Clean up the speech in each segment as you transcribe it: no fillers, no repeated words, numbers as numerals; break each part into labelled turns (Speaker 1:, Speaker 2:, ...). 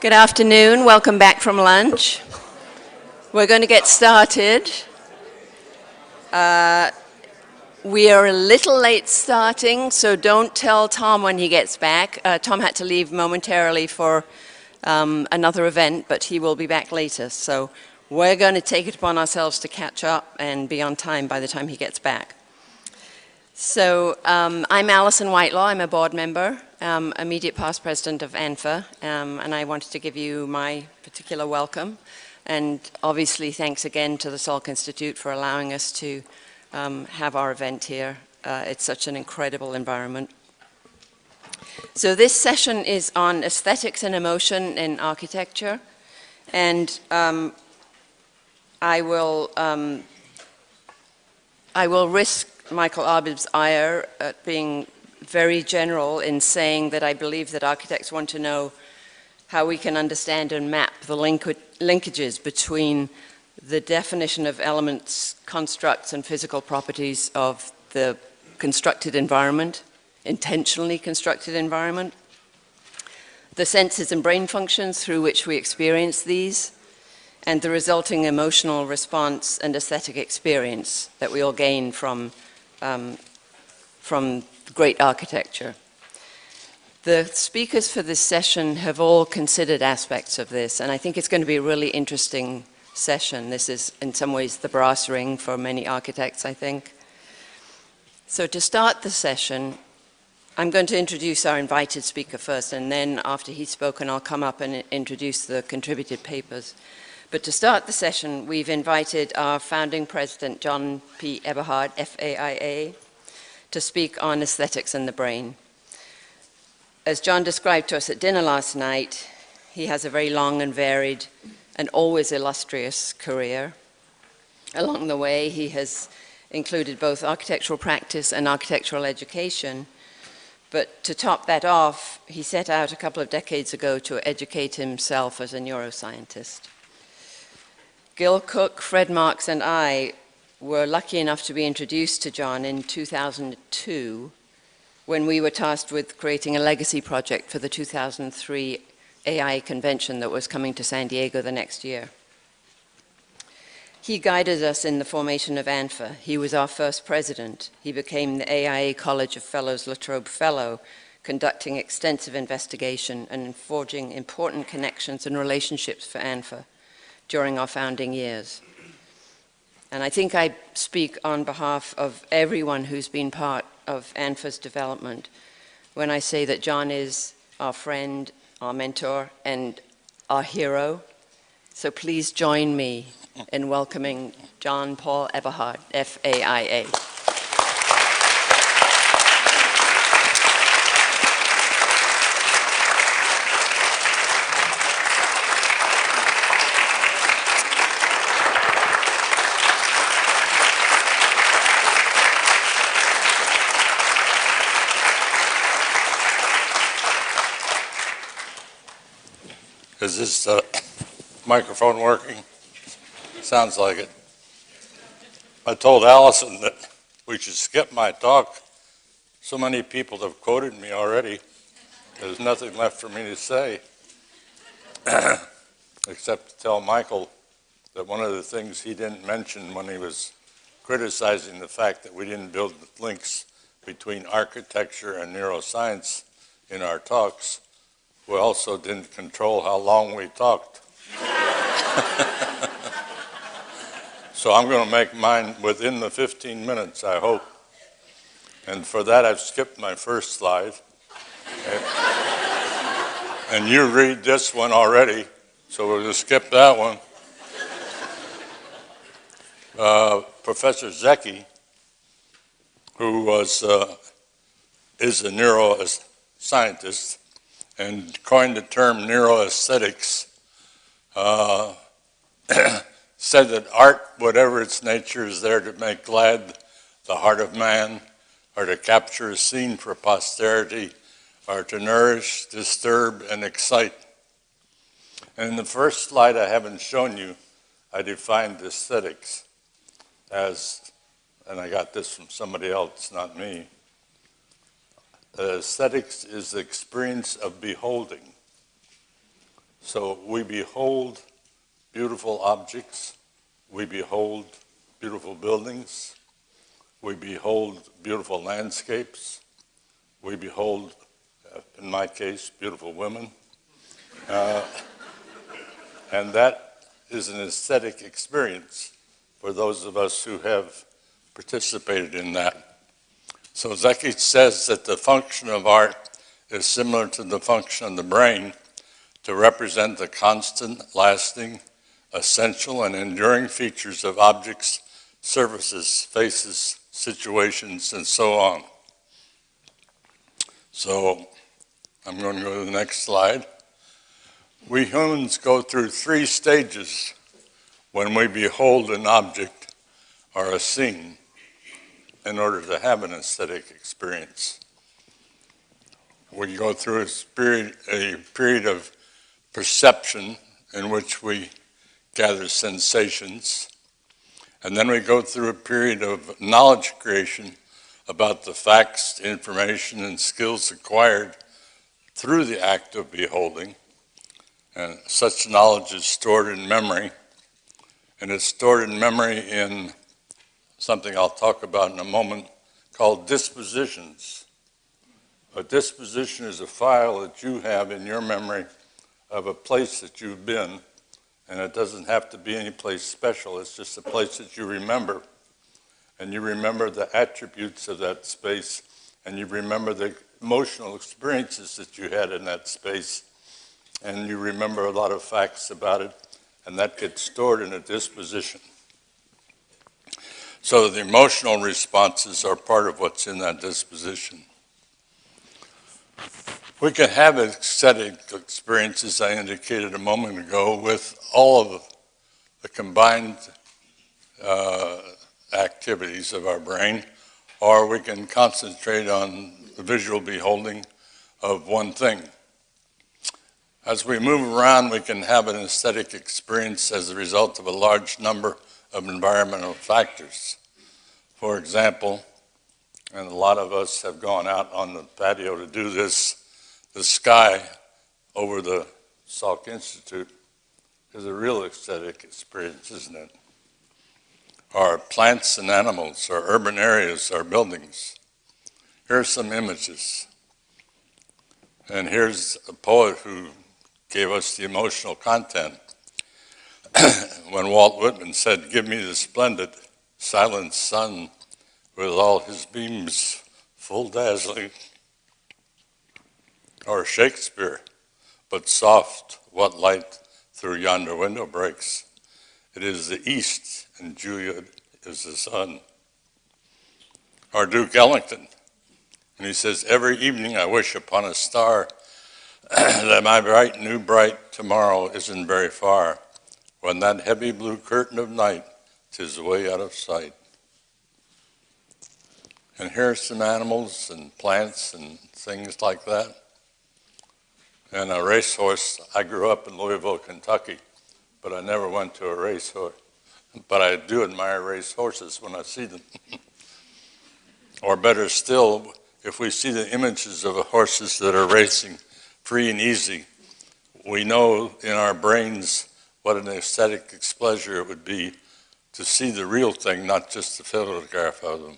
Speaker 1: Good afternoon. Welcome back from lunch. We're going to get started. We are a little late starting, so don't tell Tom when he gets back. Tom had to leave momentarily for another event, but he will be back later. So we're going to take it upon ourselves to catch up and be on time by the time he gets back. So I'm Alison Whitelaw. I'm a board member, immediate past president of ANFA, and I wanted to give you my particular welcome. And obviously, thanks again to the Salk Institute for allowing us to have our event here. It's such an incredible environment. So this session is on aesthetics and emotion in architecture, and I will risk Michael Arbib's ire at being very general in saying that I believe that architects want to know how we can understand and map the linkages between the definition of elements, constructs, and physical properties of the constructed environment, intentionally constructed environment, the senses and brain functions through which we experience these, and the resulting emotional response and aesthetic experience that we all gain from great architecture. The speakers for this session have all considered aspects of this, and I think it's going to be a really interesting session. This is, in some ways, the brass ring for many architects, I think. So to start the session, I'm going to introduce our invited speaker first, and then after he's spoken, I'll come up and introduce the contributed papers. But to start the session, we've invited our founding president, John P. Eberhard, FAIA, to speak on aesthetics and the brain. As John described to us at dinner last night, he has a very long and varied and always illustrious career. Along the way, he has included both architectural practice and architectural education. But to top that off, he set out a couple of decades ago to educate himself as a neuroscientist. Gil Cook, Fred Marks, and I were lucky enough to be introduced to John in 2002 when we were tasked with creating a legacy project for the 2003 AI convention that was coming to San Diego the next year. He guided us in the formation of ANFA. He was our first president. He became the AIA College of Fellows La Trobe Fellow, conducting extensive investigation and forging important connections and relationships for ANFA during our founding years. And I think I speak on behalf of everyone who's been part of ANFA's development when I say that John is our friend, our mentor, and our hero. So please join me in welcoming John Paul Eberhard, FAIA.
Speaker 2: Is this microphone working? Sounds like it. I told Allison that we should skip my talk. So many people have quoted me already. There's nothing left for me to say, except to tell Michael that one of the things he didn't mention when he was criticizing the fact that we didn't build links between architecture and neuroscience in our talks, we also didn't control how long we talked. So I'm going to make mine within the 15 minutes, I hope. And for that, I've skipped my first slide. And you read this one already, so we'll just skip that one. Professor Zecchi, who is a neuroscientist, and coined the term neuroaesthetics, said that art, whatever its nature, is there to make glad the heart of man, or to capture a scene for posterity, or to nourish, disturb, and excite. And in the first slide I haven't shown you, I defined aesthetics as, and I got this from somebody else, not me, aesthetics is the experience of beholding. So we behold beautiful objects, we behold beautiful buildings, we behold beautiful landscapes, we behold, in my case, beautiful women. And that is an aesthetic experience for those of us who have participated in that. So Zeki says that the function of art is similar to the function of the brain to represent the constant, lasting, essential, and enduring features of objects, surfaces, faces, situations, and so on. So I'm going to go to the next slide. We humans go through 3 stages when we behold an object or a scene in order to have an aesthetic experience. We go through a period of perception in which we gather sensations, and then we go through a period of knowledge creation about the facts, information, and skills acquired through the act of beholding, and such knowledge is stored in memory, and it's stored in memory in something I'll talk about in a moment called dispositions. A disposition is a file that you have in your memory of a place that you've been, and it doesn't have to be any place special, it's just a place that you remember. And you remember the attributes of that space, and you remember the emotional experiences that you had in that space, and you remember a lot of facts about it, and that gets stored in a disposition. So the emotional responses are part of what's in that disposition. We can have aesthetic experiences, I indicated a moment ago, with all of the combined activities of our brain, or we can concentrate on the visual beholding of one thing. As we move around, we can have an aesthetic experience as a result of a large number of environmental factors. For example, and a lot of us have gone out on the patio to do this, the sky over the Salk Institute is a real aesthetic experience, isn't it? Our plants and animals, our urban areas, our buildings. Here are some images. And here's a poet who gave us the emotional content. When Walt Whitman said, "Give me the splendid, silent sun with all his beams full dazzling." Or Shakespeare, "But soft, what light through yonder window breaks? It is the east, and Juliet is the sun." Or Duke Ellington, and he says, "Every evening I wish upon a star that my bright, new bright tomorrow isn't very far. When that heavy blue curtain of night, 'tis way out of sight." And here are some animals and plants and things like that. And a racehorse. I grew up in Louisville, Kentucky, but I never went to a racehorse. But I do admire race horses when I see them. Or better still, if we see the images of horses that are racing free and easy, we know in our brains what an aesthetic pleasure it would be to see the real thing, not just the photograph of them.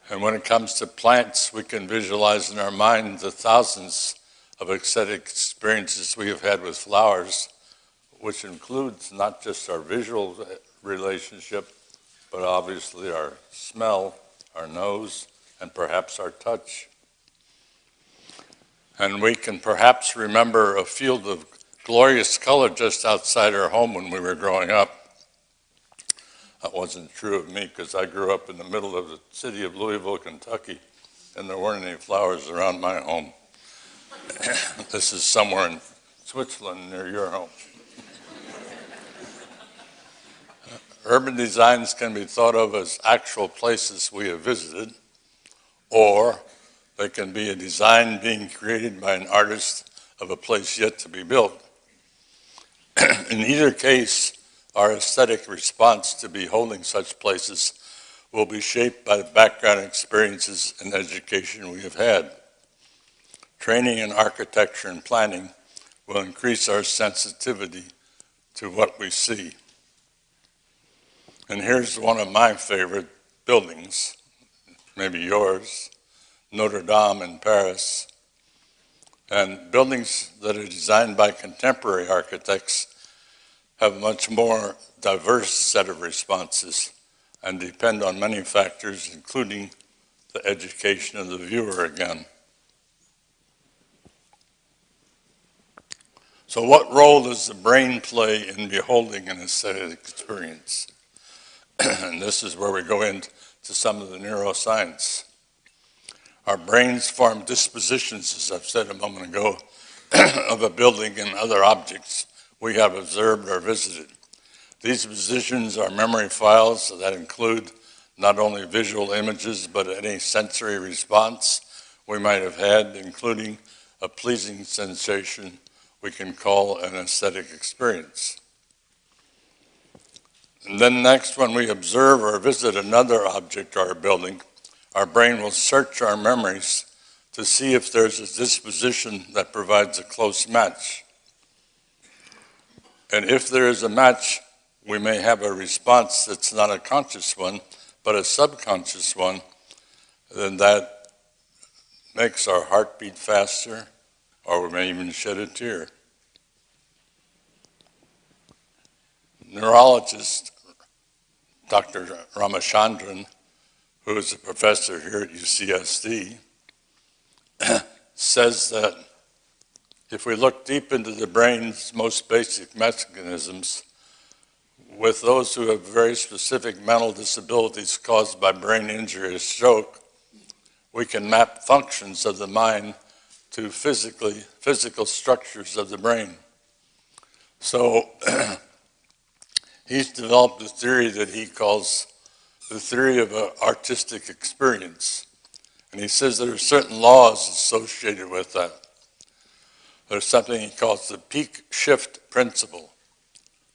Speaker 2: And when it comes to plants, we can visualize in our mind the thousands of aesthetic experiences we have had with flowers, which includes not just our visual relationship, but obviously our smell, our nose, and perhaps our touch. And we can perhaps remember a field of glorious color just outside our home when we were growing up. That wasn't true of me because I grew up in the middle of the city of Louisville, Kentucky, and there weren't any flowers around my home. This is somewhere in Switzerland near your home. Urban designs can be thought of as actual places we have visited, or they can be a design being created by an artist of a place yet to be built. In either case, our aesthetic response to beholding such places will be shaped by the background experiences and education we have had. Training in architecture and planning will increase our sensitivity to what we see. And here's one of my favorite buildings, maybe yours, Notre Dame in Paris. And buildings that are designed by contemporary architects have a much more diverse set of responses and depend on many factors, including the education of the viewer again. So what role does the brain play in beholding an aesthetic experience? And this is where we go into some of the neuroscience. Our brains form dispositions, as I've said a moment ago, of a building and other objects we have observed or visited. These positions are memory files that include not only visual images, but any sensory response we might have had, including a pleasing sensation we can call an aesthetic experience. And then next, when we observe or visit another object or a building, our brain will search our memories to see if there's a disposition that provides a close match. And if there is a match, we may have a response that's not a conscious one, but a subconscious one, then that makes our heart beat faster, or we may even shed a tear. Neurologist Dr. Ramachandran, who is a professor here at UCSD, says that if we look deep into the brain's most basic mechanisms, with those who have very specific mental disabilities caused by brain injury or stroke, we can map functions of the mind to physical structures of the brain. So he's developed a theory that he calls the theory of artistic experience. And he says there are certain laws associated with that. There's something he calls the peak shift principle.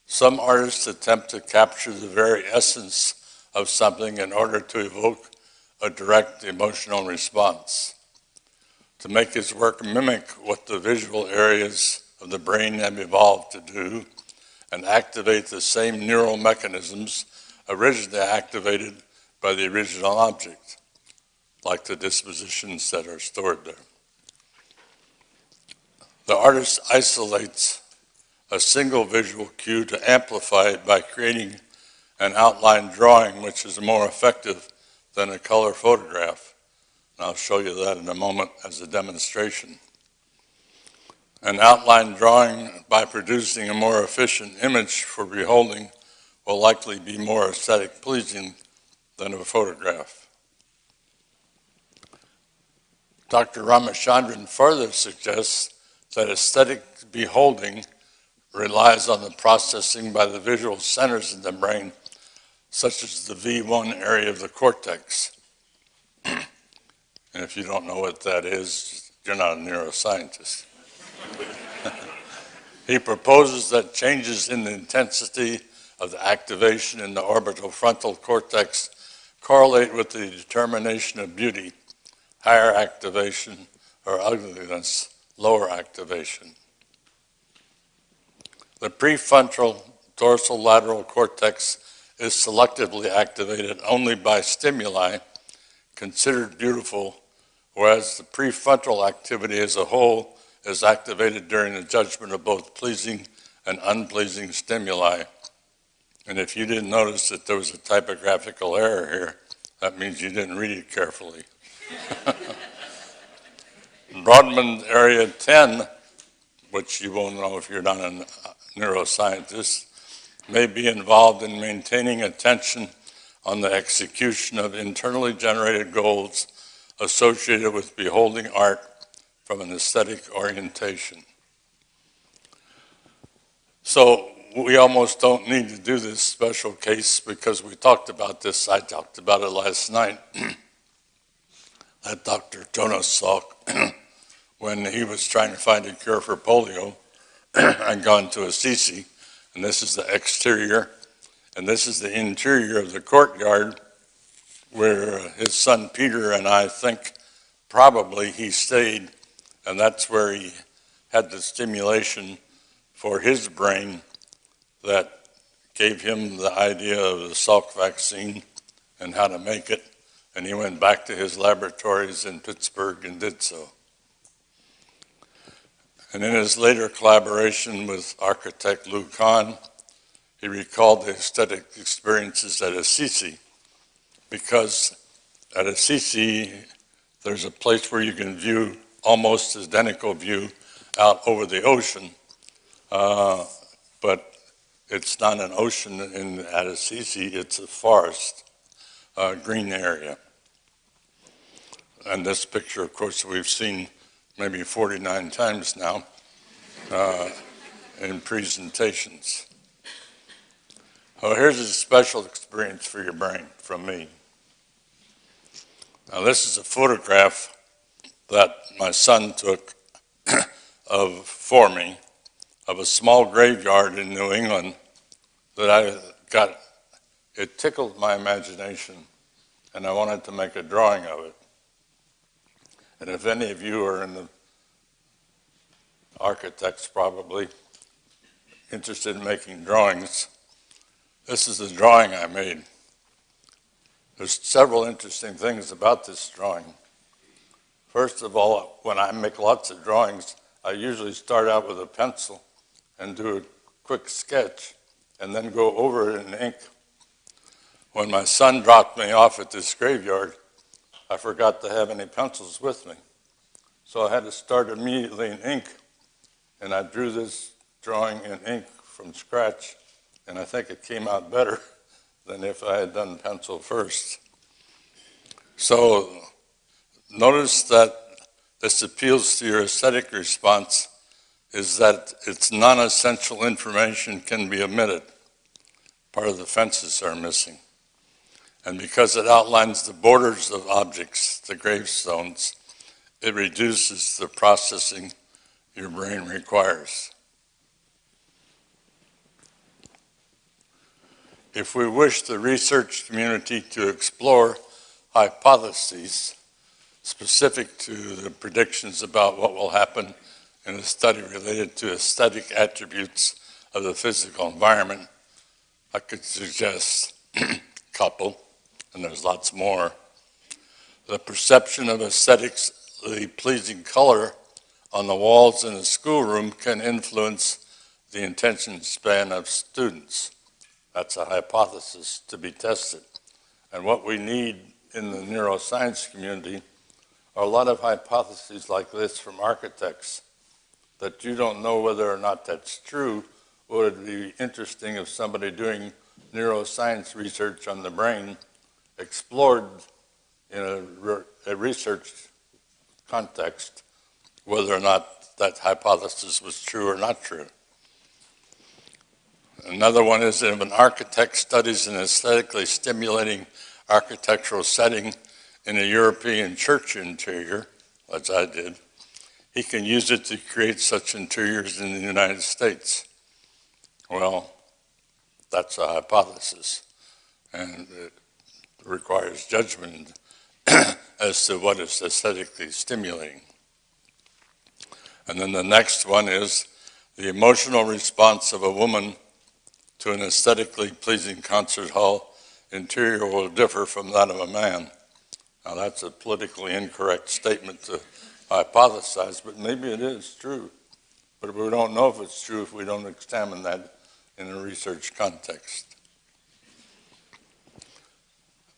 Speaker 2: Some artists attempt to capture the very essence of something in order to evoke a direct emotional response, to make his work mimic what the visual areas of the brain have evolved to do and activate the same neural mechanisms originally activated by the original object, like the dispositions that are stored there. The artist isolates a single visual cue to amplify it by creating an outline drawing which is more effective than a color photograph. And I'll show you that in a moment as a demonstration. An outline drawing, by producing a more efficient image for beholding, will likely be more aesthetic pleasing than a photograph. Dr. Ramachandran further suggests that aesthetic beholding relies on the processing by the visual centers in the brain, such as the V1 area of the cortex. And if you don't know what that is, you're not a neuroscientist. He proposes that changes in the intensity of the activation in the orbital frontal cortex correlate with the determination of beauty, higher activation, or ugliness, lower activation. The prefrontal dorsolateral cortex is selectively activated only by stimuli considered beautiful, whereas the prefrontal activity as a whole is activated during the judgment of both pleasing and unpleasing stimuli. And if you didn't notice that there was a typographical error here, that means you didn't read it carefully. Brodmann area 10, which you won't know if you're not a neuroscientist, may be involved in maintaining attention on the execution of internally generated goals associated with beholding art from an aesthetic orientation. So we almost don't need to do this special case because we talked about this. I talked about it last night at Dr. Jonas Salk when he was trying to find a cure for polio and gone to Assisi. And this is the exterior, and this is the interior of the courtyard where his son Peter and I think probably he stayed, and that's where he had the stimulation for his brain that gave him the idea of the Salk vaccine and how to make it. And he went back to his laboratories in Pittsburgh and did so. And in his later collaboration with architect Lou Kahn, he recalled the aesthetic experiences at Assisi, because at Assisi, there's a place where you can view almost identical view out over the ocean, but it's not an ocean at Assisi, it's a forest, green area. And this picture, of course, we've seen maybe 49 times now in presentations. Well, here's a special experience for your brain from me. Now, this is a photograph that my son took for me of a small graveyard in New England that I got. It tickled my imagination, and I wanted to make a drawing of it. And if any of you are in the architects probably interested in making drawings, this is the drawing I made. There's several interesting things about this drawing. First of all, when I make lots of drawings, I usually start out with a pencil and do a quick sketch and then go over it in ink. When my son dropped me off at this graveyard, I forgot to have any pencils with me. So I had to start immediately in ink, and I drew this drawing in ink from scratch, and I think it came out better than if I had done pencil first. So notice that this appeals to your aesthetic response is that its non-essential information can be omitted. Part of the fences are missing. And because it outlines the borders of objects, the gravestones, it reduces the processing your brain requires. If we wish the research community to explore hypotheses specific to the predictions about what will happen in a study related to aesthetic attributes of the physical environment, I could suggest a couple, and there's lots more. The perception of aesthetically pleasing color on the walls in a schoolroom can influence the attention span of students. That's a hypothesis to be tested. And what we need in the neuroscience community are a lot of hypotheses like this from architects that you don't know whether or not that's true. Would it be interesting if somebody doing neuroscience research on the brain explored in a research context whether or not that hypothesis was true or not true. Another one is if an architect studies an aesthetically stimulating architectural setting in a European church interior, as I did, he can use it to create such interiors in the United States. Well, that's a hypothesis, and it requires judgment as to what is aesthetically stimulating. And then the next one is the emotional response of a woman to an aesthetically pleasing concert hall interior will differ from that of a man. Now that's a politically incorrect statement to hypothesize, but maybe it is true. But we don't know if it's true if we don't examine that in a research context.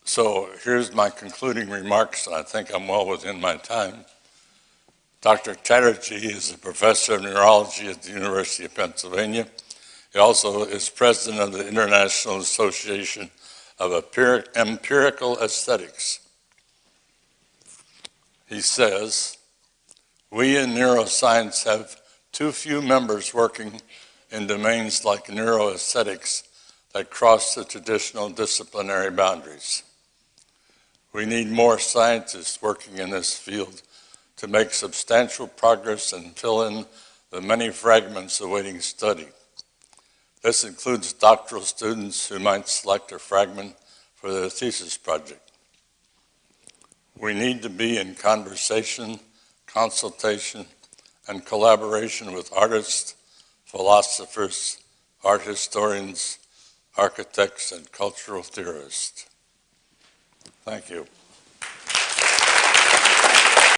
Speaker 2: So here's my concluding remarks, and I think I'm well within my time. Dr. Chatterjee is a professor of neurology at the University of Pennsylvania. He also is president of the International Association of Empirical Aesthetics. He says, we in neuroscience have too few members working in domains like neuroaesthetics that cross the traditional disciplinary boundaries. We need more scientists working in this field to make substantial progress and fill in the many fragments awaiting study. This includes doctoral students who might select a fragment for their thesis project. We need to be in conversation, consultation, and collaboration with artists, philosophers, art historians, architects, and cultural theorists. Thank you.